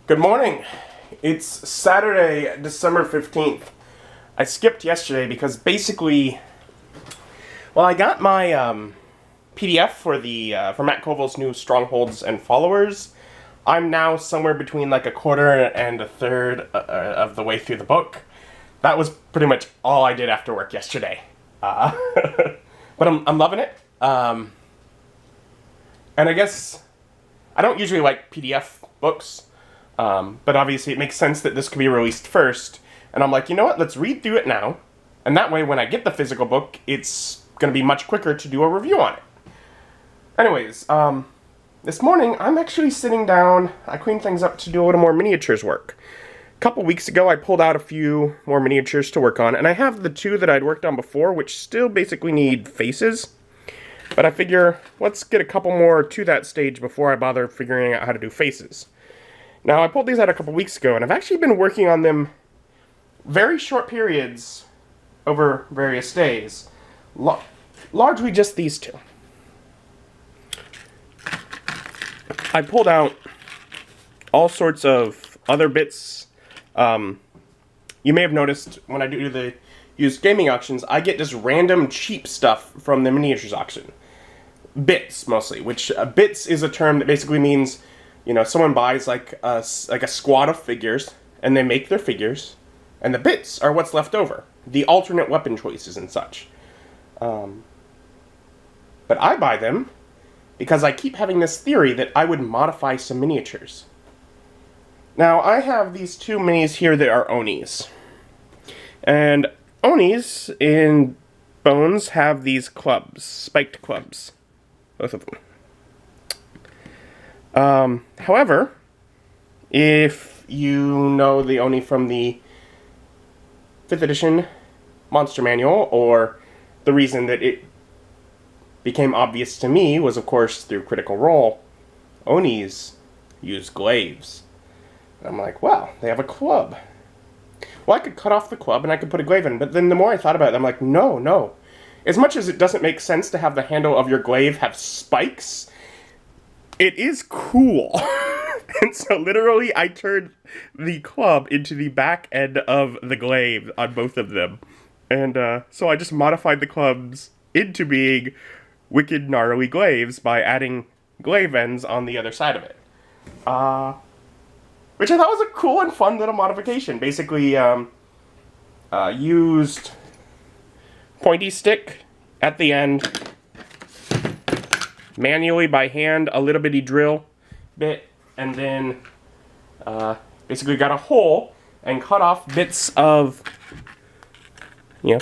Good morning. It's Saturday, December 15th. I skipped yesterday because basically, I got my PDF for Matt Koval's new Strongholds and Followers. I'm now somewhere between like a quarter and a third of the way through the book. That was pretty much all I did after work yesterday. But I'm loving it. And I guess I don't usually like PDF books. But obviously it makes sense that this could be released first. And I'm like, you know what, let's read through it now. And that way when I get the physical book, it's going to be much quicker to do a review on it. Anyways, this morning I'm actually sitting down, I cleaned things up to do a little more miniatures work. A couple weeks ago I pulled out a few more miniatures to work on, and I have the two that I'd worked on before, which still basically need faces. But I figure, let's get a couple more to that stage before I bother figuring out how to do faces. Now, I pulled these out a couple weeks ago, and I've actually been working on them very short periods over various days. Largely just these two. I pulled out all sorts of other bits. You may have noticed when I do the used gaming auctions, I get just random cheap stuff from the miniatures auction. Bits, mostly, which bits is a term that basically means, you know, someone buys like a squad of figures, and they make their figures, and the bits are what's left over. The alternate weapon choices and such. But I buy them because I keep having this theory that I would modify some miniatures. Now, I have these two minis here that are Onis. And Onis in Bones have these clubs, spiked clubs. Both of them. However, if you know the Oni from the 5th edition Monster Manual, or the reason that it became obvious to me was, of course, through Critical Role, Onis use glaives. And I'm like, wow, they have a club. Well, I could cut off the club and I could put a glaive in, but then the more I thought about it, I'm like, no. As much as it doesn't make sense to have the handle of your glaive have spikes, it is cool. And so literally I turned the club into the back end of the glaive on both of them. And so I just modified the clubs into being wicked gnarly glaives by adding glaive ends on the other side of it. Which I thought was a cool and fun little modification. Basically used pointy stick at the end, manually by hand, a little bitty drill bit, and then basically got a hole and cut off bits of,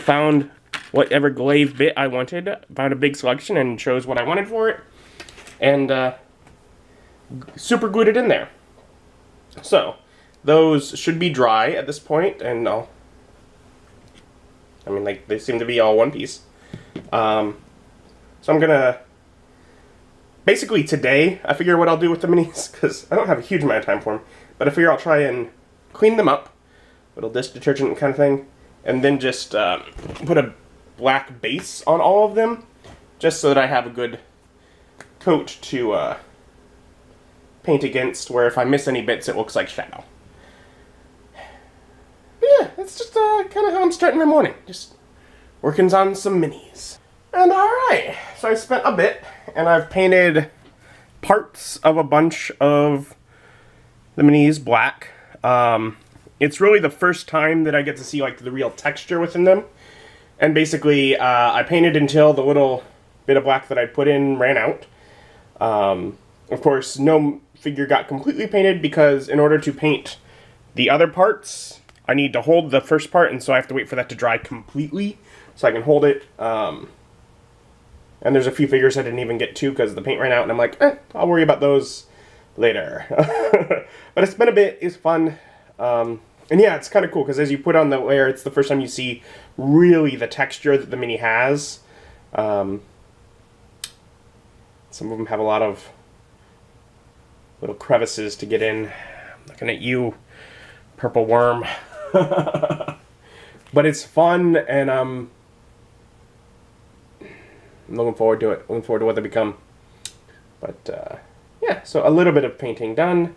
found whatever glaive bit I wanted, found a big selection and chose what I wanted for it, and super glued it in there. So, those should be dry at this point, and they seem to be all one piece. So I'm gonna, basically today, I figure what I'll do with the minis, because I don't have a huge amount of time for them, but I figure I'll try and clean them up, little dish detergent kind of thing, and then just put a black base on all of them, just so that I have a good coat to paint against, where if I miss any bits, it looks like shadow. But yeah, that's just kind of how I'm starting my morning, just working on some minis. And alright, so I spent a bit, and I've painted parts of a bunch of the minis black. It's really the first time that I get to see like the real texture within them. And basically, I painted until the little bit of black that I put in ran out. Of course, no figure got completely painted because in order to paint the other parts, I need to hold the first part, and so I have to wait for that to dry completely so I can hold it. And there's a few figures I didn't even get to because the paint ran out, and I'm like, I'll worry about those later. But it's been a bit, it's fun. And yeah, it's kind of cool because as you put on the layer, it's the first time you see really the texture that the mini has. Some of them have a lot of little crevices to get in. I'm looking at you, purple worm. But it's fun, and I'm looking forward to it. Looking forward to what they become. But yeah, so a little bit of painting done.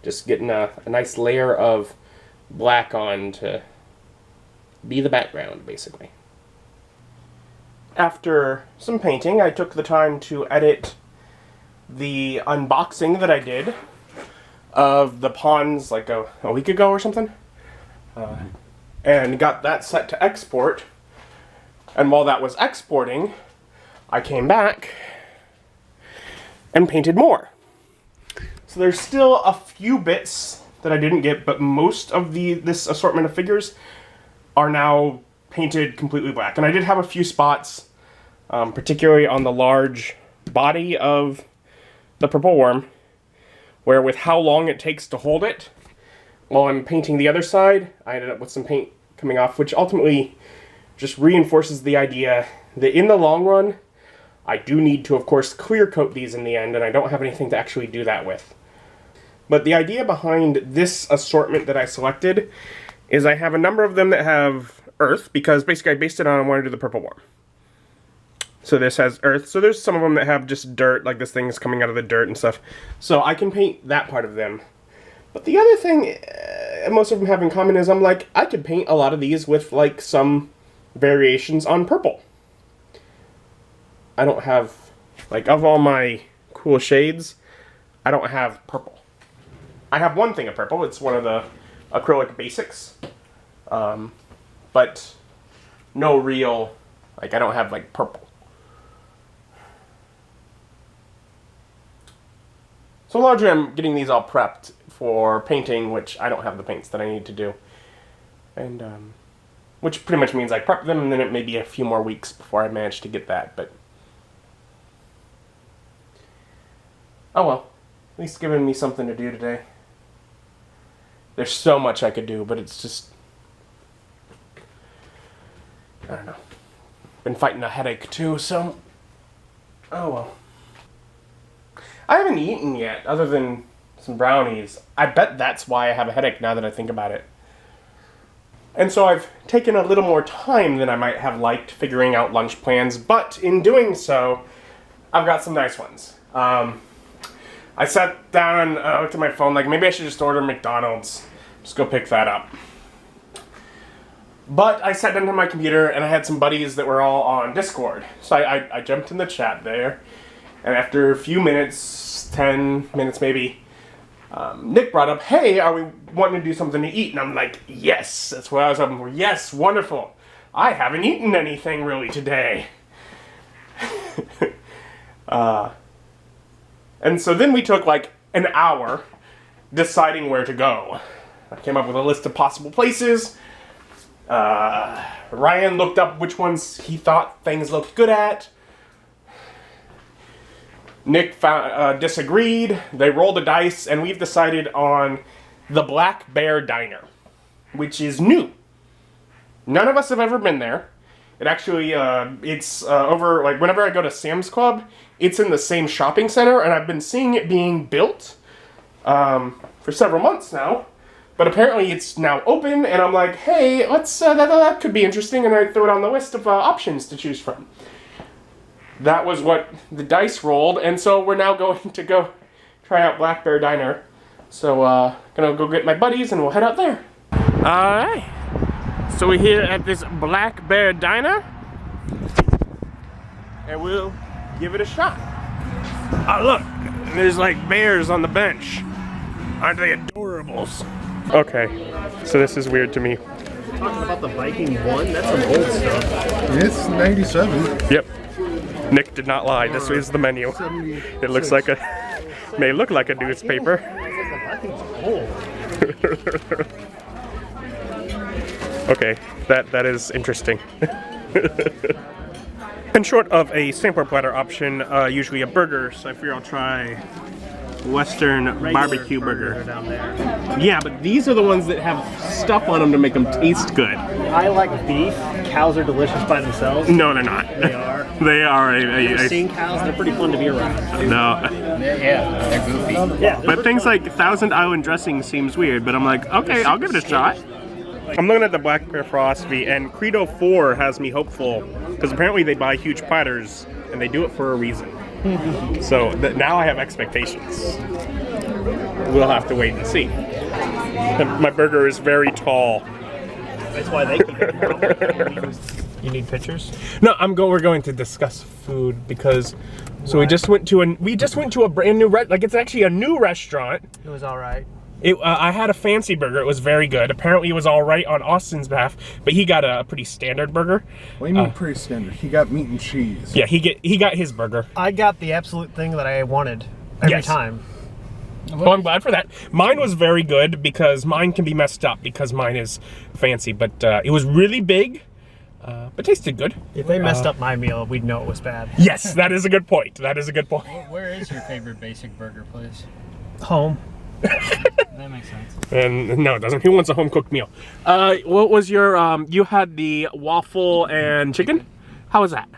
Just getting a nice layer of black on to be the background, basically. After some painting, I took the time to edit the unboxing that I did of the Pawns like a week ago or something. And got that set to export. And while that was exporting, I came back and painted more. So there's still a few bits that I didn't get, but most of this assortment of figures are now painted completely black. And I did have a few spots, particularly on the large body of the Purple Worm, where with how long it takes to hold it, while I'm painting the other side, I ended up with some paint coming off, which ultimately just reinforces the idea that in the long run, I do need to, of course, clear coat these in the end, and I don't have anything to actually do that with. But the idea behind this assortment that I selected is I have a number of them that have earth, because basically I based it on I wanted to do the Purple Worm. So this has earth. So there's some of them that have just dirt, like this thing is coming out of the dirt and stuff. So I can paint that part of them. But the other thing most of them have in common is I'm like, I could paint a lot of these with like some variations on purple. I don't have, like, of all my cool shades, I don't have purple. I have one thing of purple. It's one of the acrylic basics. But no real, like, I don't have, like, purple. So largely I'm getting these all prepped for painting, which I don't have the paints that I need to do. And, which pretty much means I prep them, and then it may be a few more weeks before I manage to get that, but... oh well, at least giving me something to do today. There's so much I could do, but it's just... I don't know. Been fighting a headache too, so... oh well. I haven't eaten yet, other than some brownies. I bet that's why I have a headache now that I think about it. And so I've taken a little more time than I might have liked figuring out lunch plans, but in doing so, I've got some nice ones. I sat down and looked at my phone, like maybe I should just order McDonald's. Just go pick that up. But I sat down to my computer and I had some buddies that were all on Discord. So I jumped in the chat there, and after a few minutes, 10 minutes maybe, Nick brought up, hey, are we wanting to do something to eat? And I'm like, yes, that's what I was hoping for. Yes, wonderful. I haven't eaten anything really today. And so then we took like an hour deciding where to go. I came up with a list of possible places. Ryan looked up which ones he thought things looked good at. Nick disagreed. They rolled a dice, and we've decided on the Black Bear Diner, which is new. None of us have ever been there. It actually, it's over, like, whenever I go to Sam's Club, it's in the same shopping center, and I've been seeing it being built for several months now. But apparently it's now open, and I'm like, hey, let's, that could be interesting, and I throw it on the list of options to choose from. That was what the dice rolled, and so we're now going to go try out Black Bear Diner. So, gonna go get my buddies, and we'll head out there. Alright, so we're here at this Black Bear Diner, and we'll give it a shot. Oh look, there's like bears on the bench. Aren't they adorables? Okay, so this is weird to me. Talking about the Viking 1, that's some old stuff. It's 97. Yep. Nick did not lie. This is the menu. It looks like a... may look like a newspaper. Okay, that is interesting. And short of a sampler platter option, usually a burger, so I figure I'll try Western barbecue burger. Down there. Yeah, but these are the ones that have stuff on them to make them taste good. I like beef. Cows are delicious by themselves. No, they're not. They are. They are I've seen cows. They're pretty fun to be around. No. Yeah, they're goofy. Yeah, But things like Thousand Island dressing seems weird, but I'm like, okay, I'll give it a shot. I'm looking at the Black Bear philosophy, and Credo 4 has me hopeful, because apparently they buy huge platters, and they do it for a reason. So now I have expectations. we'll have to wait and see. My burger is very tall. That's why they keep it. You need pictures? No, we're going to discuss food because we just went to a brand new it's actually a new restaurant. It was all right. I had a fancy burger. It was very good. Apparently, it was all right on Austin's behalf, but he got a pretty standard burger. What do you mean pretty standard? He got meat and cheese. Yeah, he got his burger. I got the absolute thing that I wanted every time. Well, I'm glad for that. Mine was very good because mine can be messed up because mine is fancy, but it was really big, but tasted good. If they messed up my meal, we'd know it was bad. Yes, that is a good point. That is a good point. Where is your favorite basic burger place? Home. That makes sense. And no, it doesn't. Who wants a home cooked meal? What was your? You had the waffle and chicken. How was that?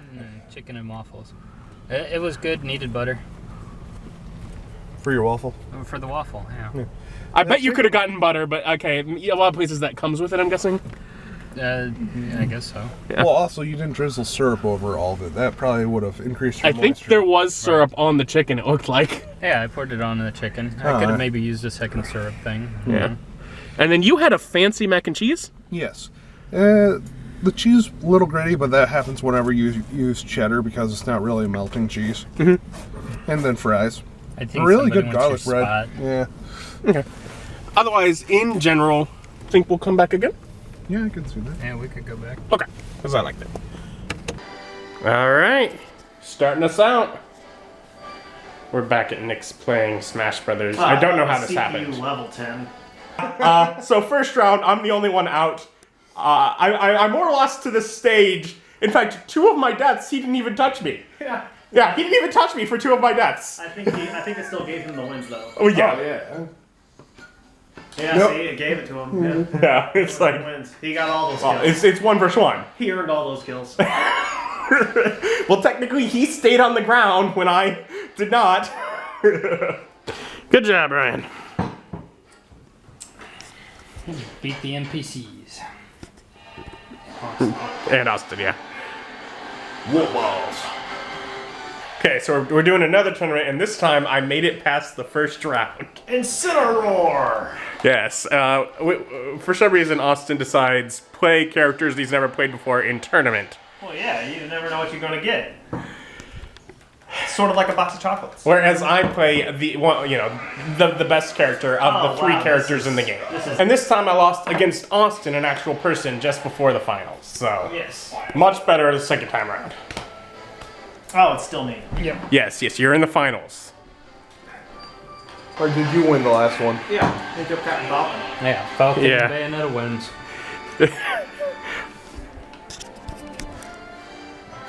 Chicken and waffles. It was good. Needed butter For your waffle? for the waffle. Yeah. I bet you could have gotten butter, but okay, a lot of places that comes with it. I'm guessing. I guess so. Yeah. Well, also, you didn't drizzle syrup over all of it. That probably would have increased your I think moisture. there was syrup on the chicken. It looked like. Yeah, I poured it on the chicken. I could have maybe used a second syrup thing. Yeah. And then you had a fancy mac and cheese. Yes. The cheese, a little gritty, but that happens whenever you use cheddar because it's not really melting cheese. Mm-hmm. And then fries. I think Really somebody good wants your garlic bread. spot. Yeah. Okay. Otherwise, in general, think we'll come back again. Yeah, I can see that. Yeah, we could go back. Okay, because I like that. All right, starting us out. We're back at Nick's playing Smash Brothers. I don't know how this happened. level 10. So first round, I'm the only one out. I more lost to this stage. In fact, 2 of my deaths, he didn't even touch me. Yeah. Yeah, he didn't even touch me for 2 of my deaths. I think it still gave him the wins though. Oh yeah, Yeah. Yeah, Nope. see, it gave it to him. Yeah. yeah. It's He like wins. He got all those well, kills. it's 1 versus 1. He earned all those kills. Well, technically, he stayed on the ground when I did not. Good job, Ryan. Beat the NPCs. And Austin, yeah. Wool balls. Okay, so we're doing another tournament, and this time I made it past the first round. Incineroar! Yes. For some reason, Austin decides play characters he's never played before in tournament. Well, yeah, you never know what you're gonna get. Sort of like a box of chocolates. Whereas I play the best character of the 3 characters in the game. And this time I lost against Austin, an actual person, just before the finals. So Yes. much better the second time around. Oh, it's still me. Yep. Yes, you're in the finals. Or did you win the last one? Yeah. They took Captain Falcon. Yeah, Falcon Yeah. and Bayonetta wins.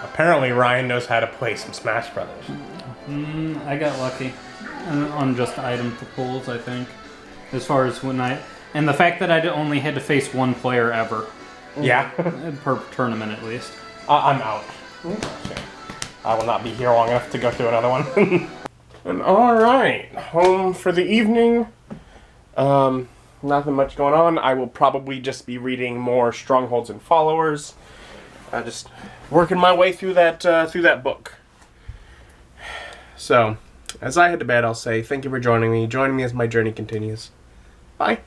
Apparently Ryan knows how to play some Smash Brothers. I got lucky on just item pulls, I think. As far as and the fact that I only had to face 1 player ever. Yeah. Per tournament at least. I'm out. I will not be here long enough to go through another one. And alright, home for the evening. Nothing much going on. I will probably just be reading more Strongholds and Followers. Just working my way through that book. So, as I head to bed, I'll say thank you for joining me. Join me as my journey continues. Bye.